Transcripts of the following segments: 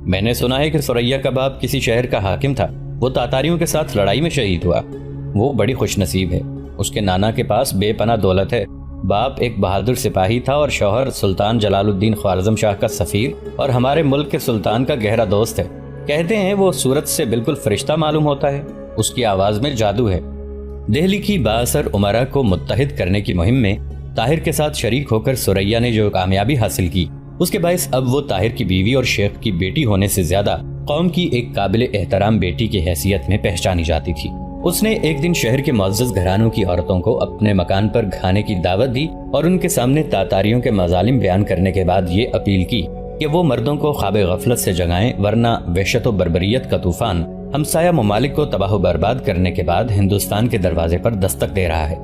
میں نے سنا ہے کہ ثریا کا باپ کسی شہر کا حاکم تھا، وہ تاتاریوں کے ساتھ لڑائی میں شہید ہوا۔ وہ بڑی خوش نصیب ہے، اس کے نانا کے پاس بے پناہ دولت ہے۔ باپ ایک بہادر سپاہی تھا اور شوہر سلطان جلال الدین خوارزم شاہ کا سفیر اور ہمارے ملک کے سلطان کا گہرا دوست ہے۔ کہتے ہیں وہ صورت سے بالکل فرشتہ معلوم ہوتا ہے، اس کی آواز میں جادو ہے۔ دہلی کی بااثر امراء کو متحد کرنے کی مہم میں طاہر کے ساتھ شریک ہو کر ثریا نے جو کامیابی حاصل کی، اس کے باعث اب وہ طاہر کی بیوی اور شیخ کی بیٹی ہونے سے زیادہ قوم کی ایک قابل احترام بیٹی کی حیثیت میں پہچانی جاتی تھی۔ اس نے ایک دن شہر کے معزز گھرانوں کی عورتوں کو اپنے مکان پر کھانے کی دعوت دی اور ان کے سامنے تاتاریوں کے مظالم بیان کرنے کے بعد یہ اپیل کی کہ وہ مردوں کو خواب غفلت سے جگائیں، ورنہ وحشت و بربریت کا طوفان ہمسایہ ممالک کو تباہ و برباد کرنے کے بعد ہندوستان کے دروازے پر دستک دے رہا ہے۔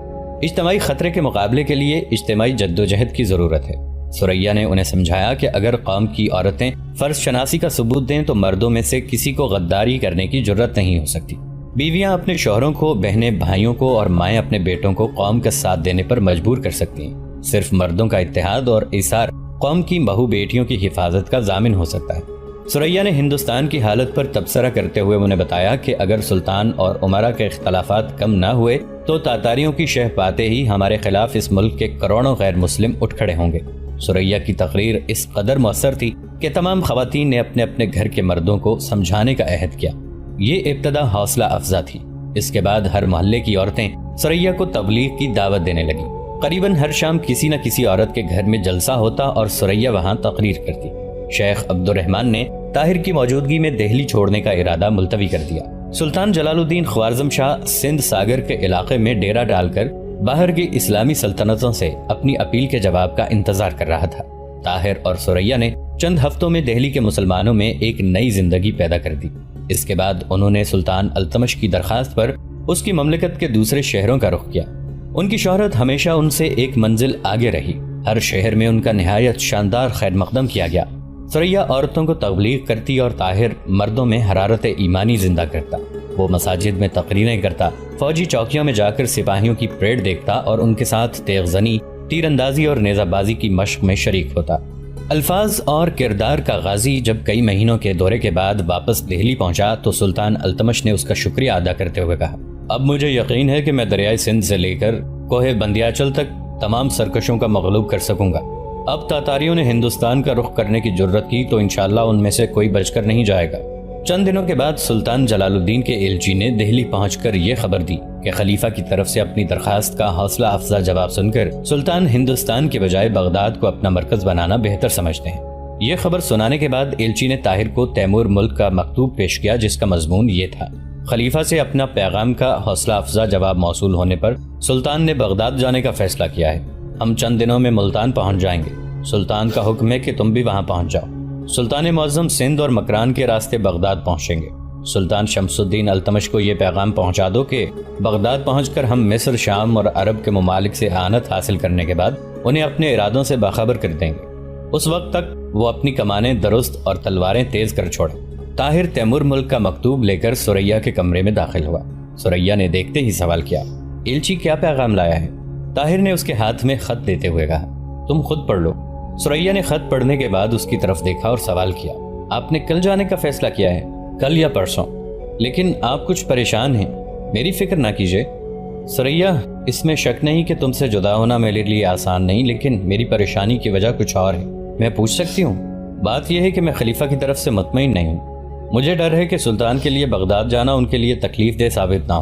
اجتماعی خطرے کے مقابلے کے لیے اجتماعی جدوجہد کی ضرورت ہے۔ ثریا نے انہیں سمجھایا کہ اگر قوم کی عورتیں فرض شناسی کا ثبوت دیں تو مردوں میں سے کسی کو غداری کرنے کی جرت نہیں ہو سکتی۔ بیویاں اپنے شوہروں کو، بہنیں بھائیوں کو اور مائیں اپنے بیٹوں کو قوم کا ساتھ دینے پر مجبور کر سکتی ہیں۔ صرف مردوں کا اتحاد اور ایثار قوم کی بہو بیٹیوں کی حفاظت کا ضامن ہو سکتا ہے۔ ثریا نے ہندوستان کی حالت پر تبصرہ کرتے ہوئے انہیں بتایا کہ اگر سلطان اور امراء کے اختلافات کم نہ ہوئے تو تاتاریوں کی شہ پاتے ہی ہمارے خلاف اس ملک کے کروڑوں غیر مسلم اٹھ کھڑے ہوں گے۔ ثریا کی تقریر اس قدر مؤثر تھی کہ تمام خواتین نے اپنے اپنے گھر کے مردوں کو سمجھانے کا عہد کیا۔ یہ ابتدا حوصلہ افزا تھی۔ اس کے بعد ہر محلے کی عورتیں ثریا کو تبلیغ کی دعوت دینے لگیں۔ قریباً ہر شام کسی نہ کسی عورت کے گھر میں جلسہ ہوتا اور ثریا وہاں تقریر کرتی۔ شیخ عبد الرحمن نے طاہر کی موجودگی میں دہلی چھوڑنے کا ارادہ ملتوی کر دیا۔ سلطان جلال الدین خوارزم شاہ سندھ ساگر کے علاقے میں ڈیرا ڈال کر باہر کی اسلامی سلطنتوں سے اپنی اپیل کے جواب کا انتظار کر رہا تھا۔ طاہر اور ثریا نے چند ہفتوں میں دہلی کے مسلمانوں میں ایک نئی زندگی پیدا کر دی۔ اس کے بعد انہوں نے سلطان التمش کی درخواست پر اس کی مملکت کے دوسرے شہروں کا رخ کیا۔ ان کی شہرت ہمیشہ ان سے ایک منزل آگے رہی۔ ہر شہر میں ان کا نہایت شاندار خیر مقدم کیا گیا۔ ثریا عورتوں کو تبلیغ کرتی اور طاہر مردوں میں حرارت ایمانی زندہ کرتا۔ وہ مساجد میں تقریریں کرتا، فوجی چوکیوں میں جا کر سپاہیوں کی پریڈ دیکھتا اور ان کے ساتھ تیغ زنی، تیر اندازی اور نیزہ بازی کی مشق میں شریک ہوتا۔ الفاظ اور کردار کا غازی جب کئی مہینوں کے دورے کے بعد واپس دہلی پہنچا تو سلطان التمش نے اس کا شکریہ ادا کرتے ہوئے کہا، اب مجھے یقین ہے کہ میں دریائے سندھ سے لے کر کوہ بندیاچل تک تمام سرکشوں کا مغلوب کر سکوں گا۔ اب تاتاریوں نے ہندوستان کا رخ کرنے کی جرت کی تو انشاءاللہ ان میں سے کوئی بچ کر نہیں جائے گا۔ چند دنوں کے بعد سلطان جلال الدین کے ایلچی نے دہلی پہنچ کر یہ خبر دی کہ خلیفہ کی طرف سے اپنی درخواست کا حوصلہ افزا جواب سن کر سلطان ہندوستان کے بجائے بغداد کو اپنا مرکز بنانا بہتر سمجھتے ہیں۔ یہ خبر سنانے کے بعد ایلچی نے طاہر کو تیمور ملک کا مکتوب پیش کیا جس کا مضمون یہ تھا، خلیفہ سے اپنا پیغام کا حوصلہ افزا جواب موصول ہونے پر سلطان نے بغداد جانے کا فیصلہ کیا ہے۔ ہم چند دنوں میں ملتان پہنچ جائیں گے۔ سلطان کا حکم ہے کہ تم بھی وہاں پہنچ جاؤ۔ سلطان معظم سندھ اور مکران کے راستے بغداد پہنچیں گے۔ سلطان شمس الدین التمش کو یہ پیغام پہنچا دو کہ بغداد پہنچ کر ہم مصر، شام اور عرب کے ممالک سے اعانت حاصل کرنے کے بعد انہیں اپنے ارادوں سے باخبر کر دیں گے۔ اس وقت تک وہ اپنی کمانیں درست اور تلواریں تیز کر چھوڑیں۔ طاہر تیمور ملک کا مکتوب لے کر ثریا کے کمرے میں داخل ہوا۔ ثریا نے دیکھتے ہی سوال کیا، ایلچی کیا پیغام لایا ہے؟ طاہر نے اس کے ہاتھ میں خط دیتے ہوئے کہا، تم خود پڑھ لو۔ ثریا نے خط پڑھنے کے بعد اس کی طرف دیکھا اور سوال کیا، آپ نے کل جانے کا فیصلہ کیا ہے؟ کل یا پرسوں؟ لیکن آپ کچھ پریشان ہیں۔ میری فکر نہ کیجیے ثریا، اس میں شک نہیں کہ تم سے جدا ہونا میرے لیے آسان نہیں، لیکن میری پریشانی کی وجہ کچھ اور ہے۔ میں پوچھ سکتی ہوں؟ بات یہ ہے کہ میں خلیفہ کی طرف سے مطمئن نہیں ہوں۔ مجھے ڈر ہے کہ سلطان کے لیے بغداد جانا ان کے لیے تکلیف دہ ثابت نہ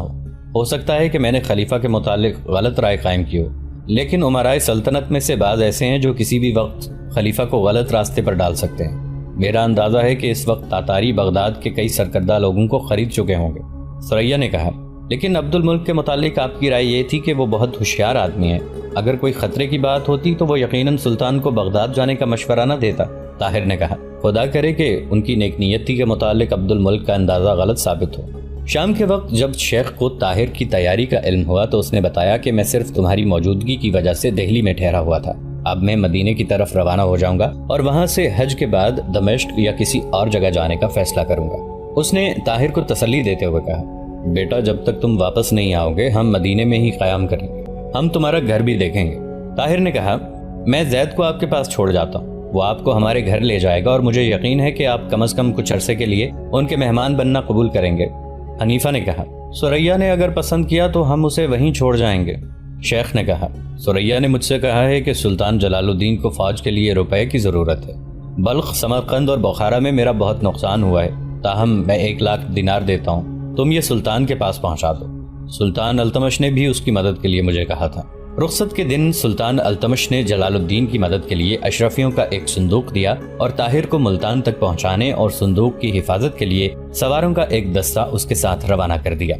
ہو سکتا ہے کہ میں نے خلیفہ کے متعلق غلط رائے قائم کی ہو، لیکن امرائے سلطنت میں سے بعض ایسے ہیں جو کسی بھی وقت خلیفہ کو غلط راستے پر ڈال سکتے ہیں۔ میرا اندازہ ہے کہ اس وقت تاتاری بغداد کے کئی سرکردہ لوگوں کو خرید چکے ہوں گے۔ ثریا نے کہا، لیکن عبد الملک کے متعلق آپ کی رائے یہ تھی کہ وہ بہت ہوشیار آدمی ہے، اگر کوئی خطرے کی بات ہوتی تو وہ یقیناً سلطان کو بغداد جانے کا مشورہ نہ دیتا۔ طاہر نے کہا، خدا کرے کہ ان کی نیک نیتی کے متعلق عبد الملک کا اندازہ غلط ثابت ہو۔ شام کے وقت جب شیخ کو طاہر کی تیاری کا علم ہوا تو اس نے بتایا کہ میں صرف تمہاری موجودگی کی وجہ سے دہلی میں ٹھہرا ہوا تھا، اب میں مدینے کی طرف روانہ ہو جاؤں گا اور وہاں سے حج کے بعد دمشق یا کسی اور جگہ جانے کا فیصلہ کروں گا۔ اس نے طاہر کو تسلی دیتے ہوئے کہا، بیٹا جب تک تم واپس نہیں آؤ گے ہم مدینے میں ہی قیام کریں گے، ہم تمہارا گھر بھی دیکھیں گے۔ طاہر نے کہا، میں زید کو آپ کے پاس چھوڑ جاتا ہوں۔ وہ آپ کو ہمارے گھر لے جائے گا اور مجھے یقین ہے کہ آپ کم از کم کچھ عرصے کے لیے ان کے مہمان بننا قبول کریں گے۔ حنیفہ نے کہا، ثریا نے اگر پسند کیا تو ہم اسے وہیں چھوڑ جائیں گے۔ شیخ نے کہا، ثریا نے مجھ سے کہا ہے کہ سلطان جلال الدین کو فوج کے لیے روپے کی ضرورت ہے۔ بلخ، سمرقند اور بخارا میں میرا بہت نقصان ہوا ہے، تاہم میں 1,00,000 دینار دیتا ہوں، تم یہ سلطان کے پاس پہنچا دو۔ سلطان التمش نے بھی اس کی مدد کے لیے مجھے کہا تھا۔ رخصت کے دن سلطان التمش نے جلال الدین کی مدد کے لیے اشرفیوں کا ایک صندوق دیا اور طاہر کو ملتان تک پہنچانے اور صندوق کی حفاظت کے لیے سواروں کا ایک دستہ اس کے ساتھ روانہ کر دیا۔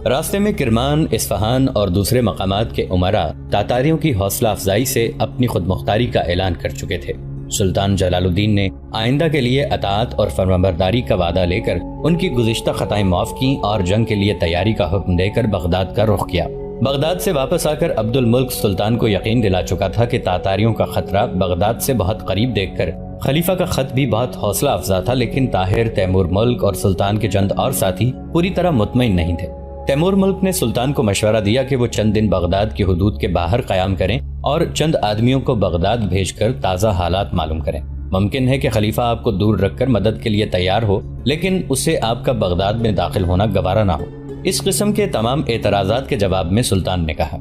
راستے میں کرمان، اصفہان اور دوسرے مقامات کے امراء تاتاریوں کی حوصلہ افزائی سے اپنی خود مختاری کا اعلان کر چکے تھے۔ سلطان جلال الدین نے آئندہ کے لیے اطاعت اور فرمانبرداری کا وعدہ لے کر ان کی گزشتہ خطائیں معاف کیں اور جنگ کے لیے تیاری کا حکم دے کر بغداد کا رخ کیا۔ بغداد سے واپس آ کر عبد الملک سلطان کو یقین دلا چکا تھا کہ تاتاریوں کا خطرہ بغداد سے بہت قریب دیکھ کر خلیفہ کا خط بھی بہت حوصلہ افزا تھا، لیکن طاہر، تیمور ملک اور سلطان کے چند اور ساتھی پوری طرح مطمئن نہیں تھے۔ تیمور ملک نے سلطان کو مشورہ دیا کہ وہ چند دن بغداد کی حدود کے باہر قیام کریں اور چند آدمیوں کو بغداد بھیج کر تازہ حالات معلوم کریں۔ ممکن ہے کہ خلیفہ آپ کو دور رکھ کر مدد کے لیے تیار ہو، لیکن اسے آپ کا بغداد میں داخل ہونا گوارا نہ ہو۔ اس قسم کے تمام اعتراضات کے جواب میں سلطان نے کہا،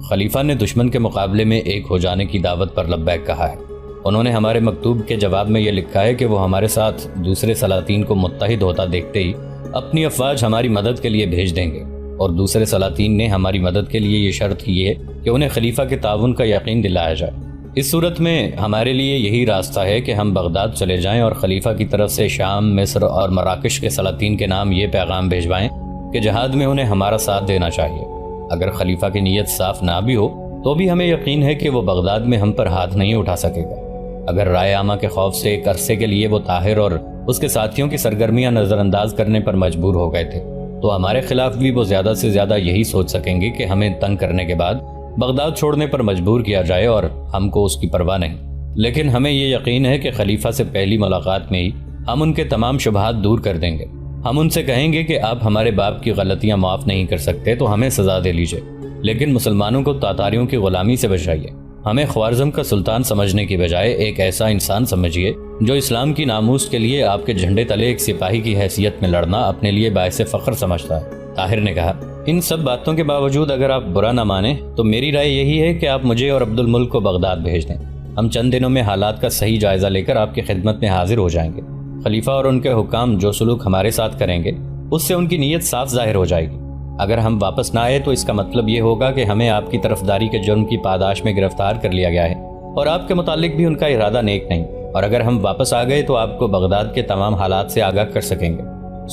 خلیفہ نے دشمن کے مقابلے میں ایک ہو جانے کی دعوت پر لبیک کہا ہے۔ انہوں نے ہمارے مکتوب کے جواب میں یہ لکھا ہے کہ وہ ہمارے ساتھ دوسرے سلاطین کو متحد ہوتا دیکھتے ہی اپنی افواج ہماری مدد کے لیے بھیج دیں گے، اور دوسرے سلاطین نے ہماری مدد کے لیے یہ شرط کی ہے کہ انہیں خلیفہ کے تعاون کا یقین دلایا جائے۔ اس صورت میں ہمارے لیے یہی راستہ ہے کہ ہم بغداد چلے جائیں اور خلیفہ کی طرف سے شام، مصر اور مراکش کے سلاطین کے نام یہ پیغام بھیجوائیں کہ جہاد میں انہیں ہمارا ساتھ دینا چاہیے۔ اگر خلیفہ کی نیت صاف نہ بھی ہو تو بھی ہمیں یقین ہے کہ وہ بغداد میں ہم پر ہاتھ نہیں اٹھا سکے گا۔ اگر رائے عامہ کے خوف سے ایک عرصے کے لیے وہ طاہر اور اس کے ساتھیوں کی سرگرمیاں نظر انداز کرنے پر مجبور ہو گئے تھے تو ہمارے خلاف بھی وہ زیادہ سے زیادہ یہی سوچ سکیں گے کہ ہمیں تنگ کرنے کے بعد بغداد چھوڑنے پر مجبور کیا جائے اور ہم کو اس کی پرواہ نہیں۔ لیکن ہمیں یہ یقین ہے کہ خلیفہ سے پہلی ملاقات میں ہی ہم ان کے تمام شبہات دور کر دیں گے۔ ہم ان سے کہیں گے کہ آپ ہمارے باپ کی غلطیاں معاف نہیں کر سکتے تو ہمیں سزا دے لیجئے، لیکن مسلمانوں کو تاتاریوں کی غلامی سے بچائیے۔ ہمیں خوارزم کا سلطان سمجھنے کی بجائے ایک ایسا انسان سمجھیے جو اسلام کی ناموس کے لیے آپ کے جھنڈے تلے ایک سپاہی کی حیثیت میں لڑنا اپنے لیے باعث فخر سمجھتا ہے۔ طاہر نے کہا، ان سب باتوں کے باوجود اگر آپ برا نہ مانیں تو میری رائے یہی ہے کہ آپ مجھے اور عبد الملک کو بغداد بھیج دیں۔ ہم چند دنوں میں حالات کا صحیح جائزہ لے کر آپ کی خدمت میں حاضر ہو جائیں گے۔ خلیفہ اور ان کے حکام جو سلوک ہمارے ساتھ کریں گے اس سے ان کی نیت صاف ظاہر ہو جائے گی۔ اگر ہم واپس نہ آئے تو اس کا مطلب یہ ہوگا کہ ہمیں آپ کی طرفداری کے جرم کی پاداش میں گرفتار کر لیا گیا ہے اور آپ کے متعلق بھی ان کا ارادہ نیک نہیں، اور اگر ہم واپس آ گئے تو آپ کو بغداد کے تمام حالات سے آگاہ کر سکیں گے۔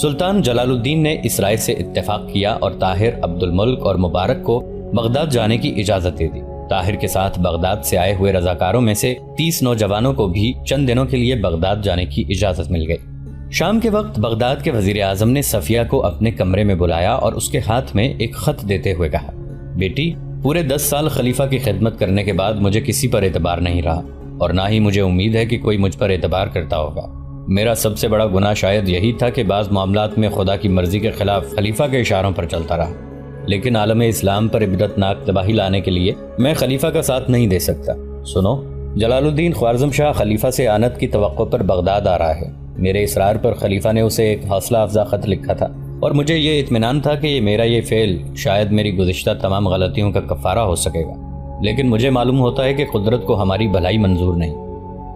سلطان جلال الدین نے اس رائے سے اتفاق کیا اور طاہر، عبد الملک اور مبارک کو بغداد جانے کی اجازت دے دی۔ طاہر کے ساتھ بغداد سے آئے ہوئے رضاکاروں میں سے 30 نوجوانوں کو بھی چند دنوں کے لیے بغداد جانے کی اجازت مل گئی۔ شام کے وقت بغداد کے وزیر اعظم نے صفیہ کو اپنے کمرے میں بلایا اور اس کے ہاتھ میں ایک خط دیتے ہوئے کہا، بیٹی، پورے 10 سال خلیفہ کی خدمت کرنے کے بعد مجھے کسی پر اعتبار نہیں رہا اور نہ ہی مجھے امید ہے کہ کوئی مجھ پر اعتبار کرتا ہوگا۔ میرا سب سے بڑا گناہ شاید یہی تھا کہ بعض معاملات میں خدا کی مرضی کے خلاف خلیفہ کے اشاروں پر چلتا رہا، لیکن عالم اسلام پر عبرتناک تباہی لانے کے لیے میں خلیفہ کا ساتھ نہیں دے سکتا۔ سنو، جلال الدین خوارزم شاہ خلیفہ سے آنت کی توقع پر بغداد آ رہا ہے۔ میرے اصرار پر خلیفہ نے اسے ایک حوصلہ افزا خط لکھا تھا اور مجھے یہ اطمینان تھا کہ میرا یہ فعل شاید میری گزشتہ تمام غلطیوں کا کفارہ ہو سکے گا، لیکن مجھے معلوم ہوتا ہے کہ قدرت کو ہماری بھلائی منظور نہیں۔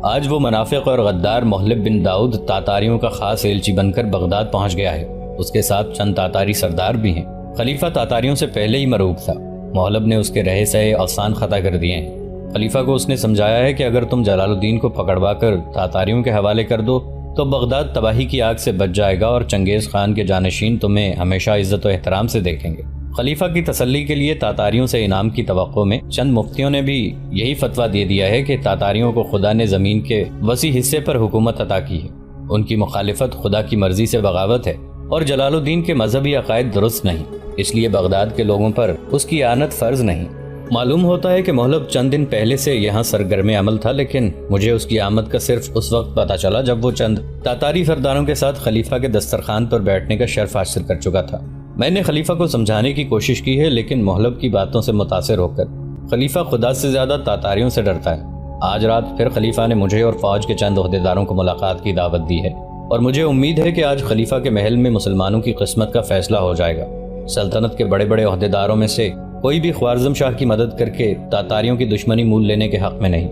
آج وہ منافق اور غدار محلب بن داؤد تاتاریوں کا خاص ایلچی بن کر بغداد پہنچ گیا ہے۔ اس کے ساتھ چند تاتاری سردار بھی ہیں۔ خلیفہ تاتاریوں سے پہلے ہی مروب تھا۔ محلب نے اس کے رہے سہے اوسان خطا کر دیے ہیں۔ خلیفہ کو اس نے سمجھایا ہے کہ اگر تم جلال الدین کو پکڑوا کر تاتاریوں کے حوالے کر دو تو بغداد تباہی کی آگ سے بچ جائے گا اور چنگیز خان کے جانشین تمہیں ہمیشہ عزت و احترام سے دیکھیں گے۔ خلیفہ کی تسلی کے لیے تاتاریوں سے انعام کی توقع میں چند مفتیوں نے بھی یہی فتویٰ دے دیا ہے کہ تاتاریوں کو خدا نے زمین کے وسیع حصے پر حکومت عطا کی ہے۔ ان کی مخالفت خدا کی مرضی سے بغاوت ہے اور جلال الدین کے مذہبی عقائد درست نہیں، اس لیے بغداد کے لوگوں پر اس کی اعانت فرض نہیں۔ معلوم ہوتا ہے کہ محلب چند دن پہلے سے یہاں سرگرم عمل تھا، لیکن مجھے اس کی آمد کا صرف اس وقت پتہ چلا جب وہ چند تاتاری سرداروں کے ساتھ خلیفہ کے دسترخوان پر بیٹھنے کا شرف حاصل کر چکا تھا۔ میں نے خلیفہ کو سمجھانے کی کوشش کی ہے، لیکن محلب کی باتوں سے متاثر ہو کر خلیفہ خدا سے زیادہ تاتاریوں سے ڈرتا ہے۔ آج رات پھر خلیفہ نے مجھے اور فوج کے چند عہدیداروں کو ملاقات کی دعوت دی ہے، اور مجھے امید ہے کہ آج خلیفہ کے محل میں مسلمانوں کی قسمت کا فیصلہ ہو جائے گا۔ سلطنت کے بڑے بڑے عہدیداروں میں سے کوئی بھی خوارزم شاہ کی مدد کر کے تاتاریوں کی دشمنی مول لینے کے حق میں نہیں،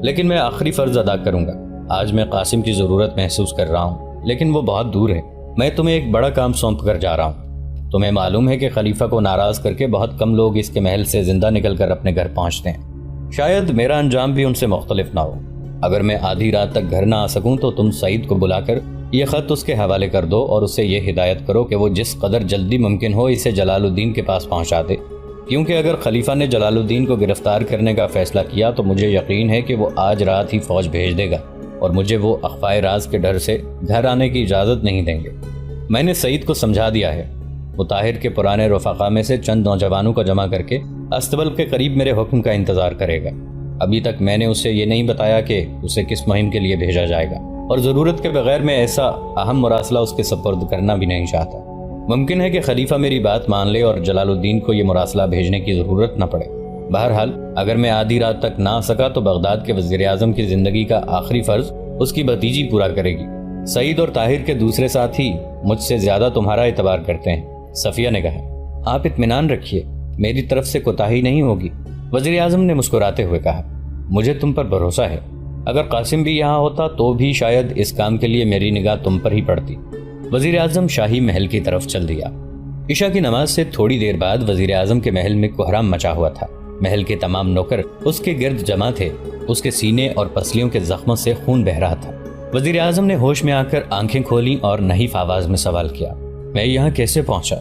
لیکن میں آخری فرض ادا کروں گا۔ آج میں قاسم کی ضرورت محسوس کر رہا ہوں، لیکن وہ بہت دور ہے۔ میں تمہیں ایک بڑا کام سونپ کر جا رہا ہوں۔ تمہیں معلوم ہے کہ خلیفہ کو ناراض کر کے بہت کم لوگ اس کے محل سے زندہ نکل کر اپنے گھر پہنچتے ہیں۔ شاید میرا انجام بھی ان سے مختلف نہ ہو۔ اگر میں آدھی رات تک گھر نہ آ سکوں تو تم سعید کو بلا کر یہ خط اس کے حوالے کر دو اور اسے یہ ہدایت کرو کہ وہ جس قدر جلدی ممکن ہو اسے جلال الدین کے پاس پہنچا دے، کیونکہ اگر خلیفہ نے جلال الدین کو گرفتار کرنے کا فیصلہ کیا تو مجھے یقین ہے کہ وہ آج رات ہی فوج بھیج دے گا، اور مجھے وہ اخفائے راز کے ڈر سے گھر آنے کی اجازت نہیں دیں گے۔ میں نے سعید کو سمجھا دیا ہے، وہ طاہر کے پرانے رفقا میں سے چند نوجوانوں کو جمع کر کے استبل کے قریب میرے حکم کا انتظار کرے گا۔ ابھی تک میں نے اسے یہ نہیں بتایا کہ اسے کس مہم کے لیے بھیجا جائے گا، اور ضرورت کے بغیر میں ایسا اہم مراسلہ اس کے سپرد کرنا بھی نہیں چاہتا۔ ممکن ہے کہ خلیفہ میری بات مان لے اور جلال الدین کو یہ مراسلہ بھیجنے کی ضرورت نہ پڑے۔ بہرحال اگر میں آدھی رات تک نہ آ سکا تو بغداد کے وزیر اعظم کی زندگی کا آخری فرض اس کی بھتیجی پورا کرے گی۔ سعید اور طاہر کے دوسرے ساتھی مجھ سے زیادہ تمہارا اعتبار کرتے ہیں، صفیہ نے کہا۔ آپ اطمینان رکھیے، میری طرف سے کوتاہی نہیں ہوگی، وزیر اعظم نے مسکراتے ہوئے کہا۔ مجھے تم پر بھروسہ ہے، اگر قاسم بھی یہاں ہوتا تو بھی شاید اس کام کے لیے میری نگاہ تم پر ہی پڑتی۔ وزیر اعظم شاہی محل کی طرف چل دیا۔ عشاء کی نماز سے تھوڑی دیر بعد وزیر اعظم کے محل میں کوہرام مچا ہوا تھا۔ محل کے تمام نوکر اس کے گرد جمع تھے، اس کے سینے اور پسلیوں کے زخموں سے خون بہہ رہا تھا۔ وزیر اعظم نے ہوش میں آ کر آنکھیں کھولی اور نحیف آواز میں سوال کیا، میں یہاں کیسے پہنچا؟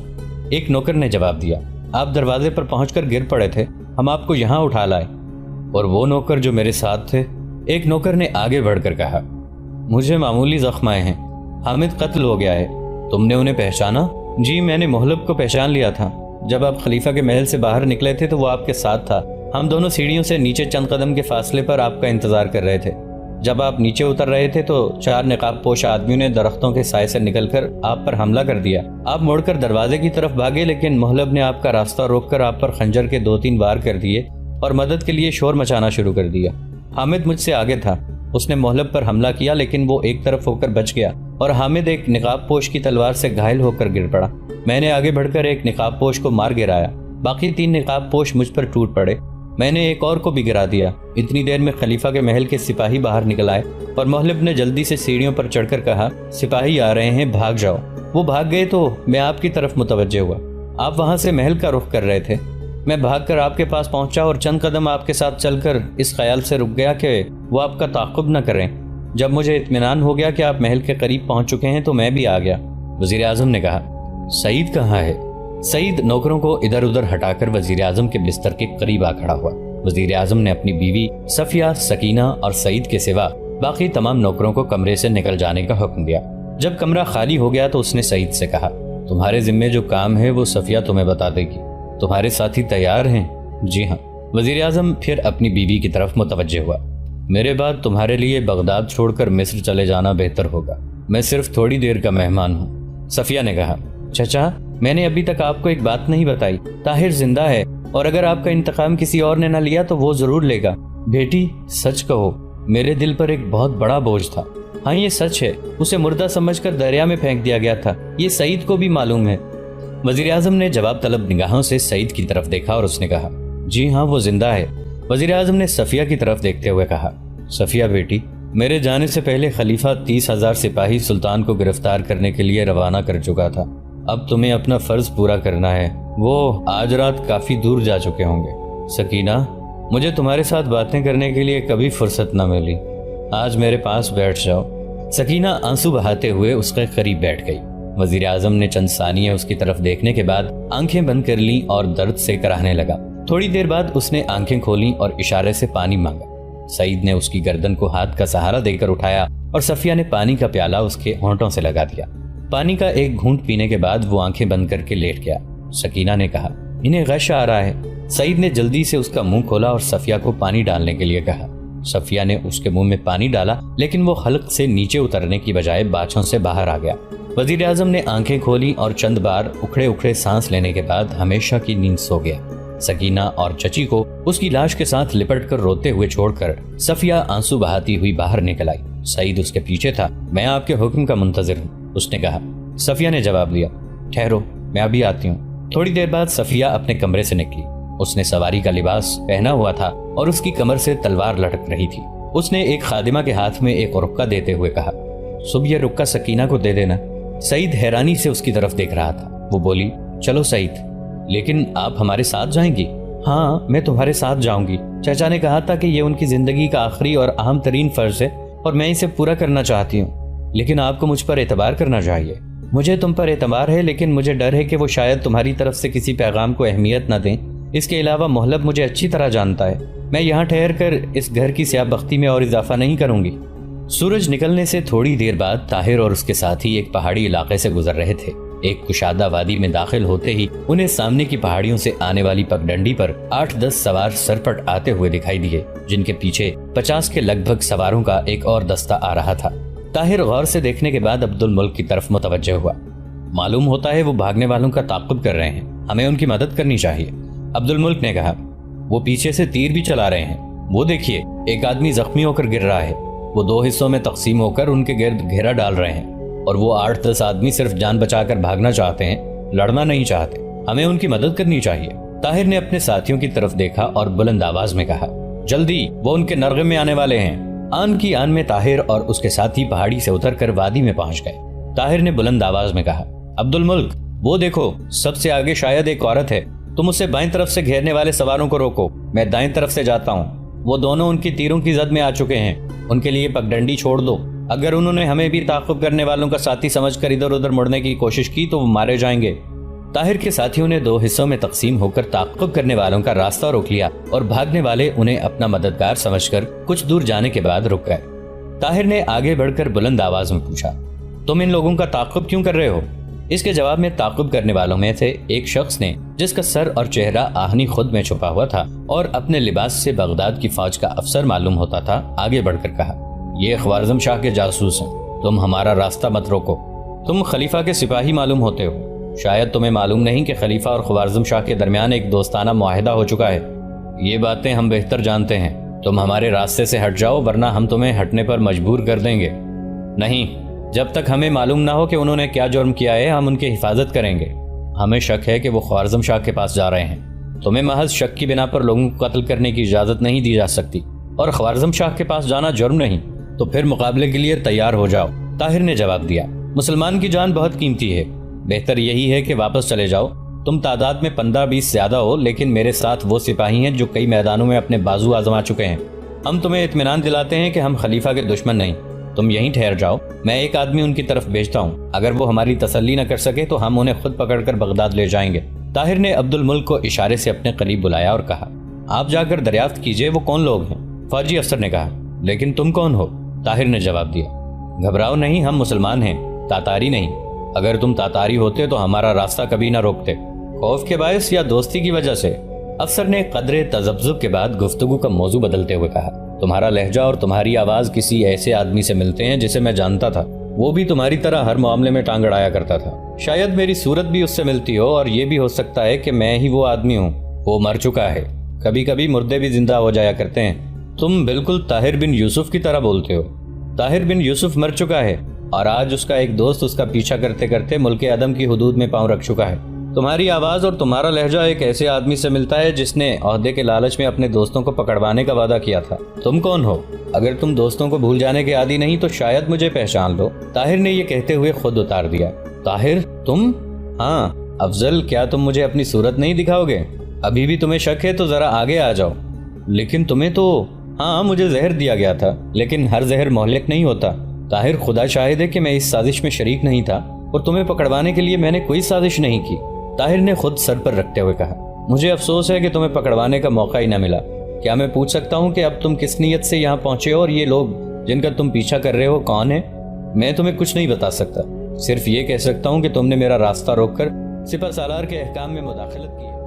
ایک نوکر نے جواب دیا، آپ دروازے پر پہنچ کر گر پڑے تھے، ہم آپ کو یہاں اٹھا لائے۔ اور وہ نوکر جو میرے ساتھ تھے؟ ایک نوکر نے آگے بڑھ کر کہا، مجھے معمولی زخم آئے ہیں، حامد قتل ہو گیا ہے۔ تم نے انہیں پہچانا؟ جی میں نے محلب کو پہچان لیا تھا، جب آپ خلیفہ کے محل سے باہر نکلے تھے تو وہ آپ کے ساتھ تھا۔ ہم دونوں سیڑھیوں سے نیچے چند قدم کے فاصلے پر آپ کا انتظار کر رہے تھے۔ جب آپ نیچے اتر رہے تھے تو 4 نقاب پوش آدمیوں نے درختوں کے سائے سے نکل کر آپ پر حملہ کر دیا۔ آپ مڑ کر دروازے کی طرف بھاگے، لیکن محلب نے آپ کا راستہ روک کر آپ پر خنجر کے 2-3 وار کر دیے اور مدد کے لیے شور مچانا شروع کر دیا۔ حامد مجھ سے آگے تھا، اس نے محلب پر حملہ کیا، لیکن وہ ایک طرف ہو کر بچ گیا اور حامد ایک نقاب پوش کی تلوار سے گھائل ہو کر گر پڑا۔ میں نے آگے بڑھ کر ایک نقاب پوش کو مار گرایا، باقی 3 نقاب پوش مجھ پر ٹوٹ پڑے۔ میں نے ایک اور کو بھی گرا دیا۔ اتنی دیر میں خلیفہ کے محل کے سپاہی باہر نکل آئے اور محلب نے جلدی سے سیڑھیوں پر چڑھ کر کہا، سپاہی آ رہے ہیں، بھاگ جاؤ۔ وہ بھاگ گئے تو میں آپ کی طرف متوجہ ہوا۔ آپ وہاں سے محل کا رخ کر رہے تھے۔ میں بھاگ کر آپ کے پاس پہنچا اور چند قدم آپ کے ساتھ چل کر اس خیال سے رک گیا کہ وہ آپ کا تعاقب نہ کریں۔ جب مجھے اطمینان ہو گیا کہ آپ محل کے قریب پہنچ چکے ہیں تو میں بھی آ گیا۔ وزیر اعظم نے کہا، سعید کہاں ہے؟ سعید نوکروں کو ادھر ادھر ہٹا کر وزیر اعظم کے بستر کے قریب آ کھڑا ہوا۔ وزیر اعظم نے اپنی بیوی صفیہ، سکینہ اور سعید کے سوا باقی تمام نوکروں کو کمرے سے نکل جانے کا حکم دیا۔ جب کمرہ خالی ہو گیا تو اس نے سعید سے کہا، تمہارے ذمے جو کام ہے وہ صفیہ تمہیں بتا دے گی۔ تمہارے ساتھی تیار ہیں؟ جی ہاں۔ وزیر اعظم پھر اپنی بیوی کی طرف متوجہ ہوا۔ میرے بعد تمہارے لیے بغداد چھوڑ کر مصر چلے جانا بہتر ہوگا، میں صرف تھوڑی دیر کا مہمان ہوں۔ صفیہ نے کہا، چچا میں نے ابھی تک آپ کو ایک بات نہیں بتائی، طاہر زندہ ہے اور اگر آپ کا انتقام کسی اور نے نہ لیا تو وہ ضرور لے گا۔ بیٹی سچ کہو، میرے دل پر ایک بہت بڑا بوجھ تھا۔ ہاں یہ سچ ہے، اسے مردہ سمجھ کر دریا میں پھینک دیا گیا تھا، یہ سعید کو بھی معلوم ہے۔ وزیر اعظم نے جواب طلب نگاہوں سے سعید کی طرف دیکھا اور اس نے کہا، جی ہاں وہ زندہ ہے۔ وزیر اعظم نے صفیہ کی طرف دیکھتے ہوئے کہا، صفیہ بیٹی، میرے جانے سے پہلے خلیفہ 30,000 سپاہی سلطان کو گرفتار کرنے کے لیے روانہ کر چکا تھا۔ اب تمہیں اپنا فرض پورا کرنا ہے، وہ آج رات کافی دور جا چکے ہوں گے۔ سکینہ، مجھے تمہارے ساتھ باتیں کرنے کے لیے کبھی فرصت نہ ملی، آج میرے پاس بیٹھ جاؤ۔ سکینہ آنسو بہاتے ہوئے اس کے قریب بیٹھ گئی۔ وزیر اعظم نے چند ثانیے اس کی طرف دیکھنے کے بعد آنکھیں بند کر لیں اور درد سے کراہنے لگا۔ تھوڑی دیر بعد اس نے آنکھیں کھولیں اور اشارے سے پانی مانگا۔ سعید نے اس کی گردن کو ہاتھ کا سہارا دے کر اٹھایا اور صفیہ نے پانی کا پیالہ اس کے ہونٹوں سے لگا دیا۔ پانی کا ایک گھونٹ پینے کے بعد وہ آنکھیں بند کر کے لیٹ گیا۔ سکینہ نے کہا، انہیں غش آ رہا ہے۔ سعید نے جلدی سے اس کا منہ کھولا اور صفیہ کو پانی ڈالنے کے لیے کہا۔ صفیہ نے اس کے منہ میں پانی ڈالا، لیکن وہ حلق سے نیچے اترنے کی بجائے باچھوں سے باہر آ گیا۔ وزیر اعظم نے آنکھیں کھولی اور چند بار اکھڑے اکھڑے سانس لینے کے بعد ہمیشہ کی نیند سو گیا۔ سکینہ اور چچی کو اس کی لاش کے ساتھ لپٹ کر روتے ہوئے چھوڑ کر صفیہ آنسو بہاتی ہوئی باہر نکل آئی۔ سعید اس کے پیچھے تھا۔ میں آپ کے حکم کا منتظر ہوں، اس نے کہا۔ صفیہ نے جواب دیا، ٹھہرو میں ابھی آتی ہوں۔ تھوڑی دیر بعد صفیہ اپنے کمرے سے نکلی۔ اس نے سواری کا لباس پہنا ہوا تھا اور اس کی کمر سے تلوار لٹک رہی تھی۔ اس نے ایک خادمہ کے ہاتھ میں ایک رکہ دیتے ہوئے کہا، صبح یہ رکہ سکینہ کو دے دینا۔ سعید حیرانی سے اس کی طرف دیکھ رہا تھا۔ وہ بولی، چلو سعید، لیکن آپ ہمارے ساتھ جائیں گی؟ ہاں میں تمہارے ساتھ جاؤں گی۔ چچا نے کہا تھا کہ یہ ان کی زندگی کا آخری اور اہم ترین فرض ہے اور میں اسے پورا کرنا چاہتی ہوں، لیکن آپ کو مجھ پر اعتبار کرنا چاہیے۔ مجھے تم پر اعتبار ہے، لیکن مجھے ڈر ہے کہ وہ شاید تمہاری طرف سے کسی پیغام کو اہمیت نہ دیں۔ اس کے علاوہ محلب مجھے اچھی طرح جانتا ہے، میں یہاں ٹھہر کر اس گھر کی سیاہ بختی میں اور اضافہ نہیں کروں گی۔ سورج نکلنے سے تھوڑی دیر بعد طاہر اور اس کے ساتھی ایک پہاڑی علاقے سے گزر رہے تھے۔ ایک کشادہ وادی میں داخل ہوتے ہی انہیں سامنے کی پہاڑیوں سے آنے والی پگڈنڈی پر 8-10 سوار سرپٹ آتے ہوئے دکھائی دیے، جن کے پیچھے 50 کے لگ بھگ سواروں کا ایک اور دستہ آ رہا تھا۔ طاہر غور سے دیکھنے کے بعد عبد الملک کی طرف متوجہ ہوا۔ معلوم ہوتا ہے وہ بھاگنے والوں کا تعاقب کر رہے ہیں، ہمیں ان کی مدد کرنی چاہیے، عبد الملک نے کہا۔ وہ پیچھے سے تیر بھی چلا رہے ہیں، وہ دیکھیے ایک آدمی زخمی ہو کر گر رہا ہے، وہ 2 حصوں میں تقسیم ہو کر ان کے گرد گھیرا ڈال رہے ہیں، اور وہ 8-10 آدمی صرف جان بچا کر بھاگنا چاہتے ہیں، لڑنا نہیں چاہتے، ہمیں ان کی مدد کرنی چاہیے۔ طاہر نے اپنے ساتھیوں کی طرف دیکھا اور بلند آواز میں کہا، جلدی، وہ ان کے نرغے میں آنے والے ہیں۔ آن کی آن میں طاہر اور اس کے ساتھی پہاڑی سے اتر کر وادی میں پہنچ گئے۔ طاہر نے بلند آواز میں کہا، عبد الملک، وہ دیکھو سب سے آگے شاید ایک عورت ہے، تم اسے بائیں طرف سے گھیرنے والے سواروں کو روکو، میں دائیں طرف سے جاتا ہوں۔ وہ دونوں ان کی تیروں کی زد میں آ چکے ہیں، ان کے لیے پگڈنڈی چھوڑ دو، اگر انہوں نے ہمیں بھی تعاقب کرنے والوں کا ساتھی سمجھ کر ادھر ادھر مڑنے کی کوشش کی تو وہ مارے جائیں گے۔ طاہر کے ساتھیوں نے 2 حصوں میں تقسیم ہو کر تعاقب کرنے والوں کا راستہ روک لیا اور بھاگنے والے انہیں اپنا مددگار سمجھ کر کچھ دور جانے کے بعد رک گئے۔ طاہر نے آگے بڑھ کر بلند آواز میں پوچھا، تم ان لوگوں کا تعاقب کیوں کر رہے ہو؟ اس کے جواب میں تعاقب کرنے والوں میں سے ایک شخص نے، جس کا سر اور چہرہ آہنی خود میں چھپا ہوا تھا اور اپنے لباس سے بغداد کی فوج کا افسر معلوم ہوتا تھا، آگے بڑھ کر کہا، یہ خوارزم شاہ کے جاسوس ہیں، تم ہمارا راستہ مت روکو، تم خلیفہ کے سپاہی معلوم ہوتے ہو، شاید تمہیں معلوم نہیں کہ خلیفہ اور خوارزم شاہ کے درمیان ایک دوستانہ معاہدہ ہو چکا ہے۔ یہ باتیں ہم بہتر جانتے ہیں، تم ہمارے راستے سے ہٹ جاؤ ورنہ ہم تمہیں ہٹنے پر مجبور کر دیں گے۔ نہیں، جب تک ہمیں معلوم نہ ہو کہ انہوں نے کیا جرم کیا ہے ہم ان کی حفاظت کریں گے۔ ہمیں شک ہے کہ وہ خوارزم شاہ کے پاس جا رہے ہیں، تمہیں محض شک کی بنا پر لوگوں کو قتل کرنے کی اجازت نہیں دی جا سکتی، اور خوارزم شاہ کے پاس جانا جرم نہیں، تو پھر مقابلے کے لیے تیار ہو جاؤ۔ طاہر نے جواب دیا، مسلمان کی جان بہت قیمتی ہے، بہتر یہی ہے کہ واپس چلے جاؤ۔ تم تعداد میں 15-20 زیادہ ہو، لیکن میرے ساتھ وہ سپاہی ہیں جو کئی میدانوں میں اپنے بازو آزما چکے ہیں۔ ہم تمہیں اطمینان دلاتے ہیں کہ ہم خلیفہ کے دشمن نہیں، تم یہیں ٹھہر جاؤ، میں ایک آدمی ان کی طرف بھیجتا ہوں، اگر وہ ہماری تسلی نہ کر سکے تو ہم انہیں خود پکڑ کر بغداد لے جائیں گے۔ طاہر نے عبد الملک کو اشارے سے اپنے قریب بلایا اور کہا، آپ جا کر دریافت کیجئے وہ کون لوگ ہیں۔ فوجی افسر نے کہا، لیکن تم کون ہو؟ طاہر نے جواب دیا، گھبراؤ نہیں، ہم مسلمان ہیں، تاتاری نہیں، اگر تم تاتاری ہوتے تو ہمارا راستہ کبھی نہ روکتے۔ خوف کے باعث یا دوستی کی وجہ سے؟ افسر نے قدرے تذبذب کے بعد گفتگو کا موضوع بدلتے ہوئے کہا، تمہارا لہجہ اور تمہاری آواز کسی ایسے آدمی سے ملتے ہیں جسے میں جانتا تھا، وہ بھی تمہاری طرح ہر معاملے میں ٹانگ اڑایا کرتا تھا، شاید میری صورت بھی اس سے ملتی ہو، اور یہ بھی ہو سکتا ہے کہ میں ہی وہ آدمی ہوں۔ وہ مر چکا ہے، کبھی کبھی مردے بھی زندہ ہو جایا کرتے ہیں۔ تم بالکل طاہر بن یوسف کی طرح بولتے ہو۔ طاہر بن یوسف مر چکا ہے اور آج اس کا ایک دوست اس کا پیچھا کرتے کرتے ملک عدم کی حدود میں پاؤں رکھ چکا ہے۔ تمہاری آواز اور تمہارا لہجہ ایک ایسے آدمی سے ملتا ہے جس نے عہدے کے لالچ میں اپنے دوستوں کو پکڑوانے کا وعدہ کیا تھا۔ تم کون ہو؟ اگر تم دوستوں کو بھول جانے کے عادی نہیں تو شاید مجھے پہچان لو۔ طاہر نے یہ کہتے ہوئے خود اتار دیا۔ طاہر تم؟ ہاں افضل، کیا تم مجھے اپنی صورت نہیں دکھاؤ گے؟ ابھی بھی تمہیں شک ہے تو ذرا آگے آ جاؤ۔ لیکن تمہیں تو… ہاں مجھے زہر دیا گیا تھا، لیکن ہر زہر مہلک نہیں ہوتا۔ طاہر خدا شاہد ہے کہ میں اس سازش میں شریک نہیں تھا، اور تمہیں پکڑوانے کے لیے میں نے کوئی سازش نہیں کی۔ طاہر نے خود سر پر رکھتے ہوئے کہا، مجھے افسوس ہے کہ تمہیں پکڑوانے کا موقع ہی نہ ملا۔ کیا میں پوچھ سکتا ہوں کہ اب تم کس نیت سے یہاں پہنچے ہو، اور یہ لوگ جن کا تم پیچھا کر رہے ہو کون ہیں؟ میں تمہیں کچھ نہیں بتا سکتا، صرف یہ کہہ سکتا ہوں کہ تم نے میرا راستہ روک کر سپہ سالار کے احکام میں مداخلت کی ہے۔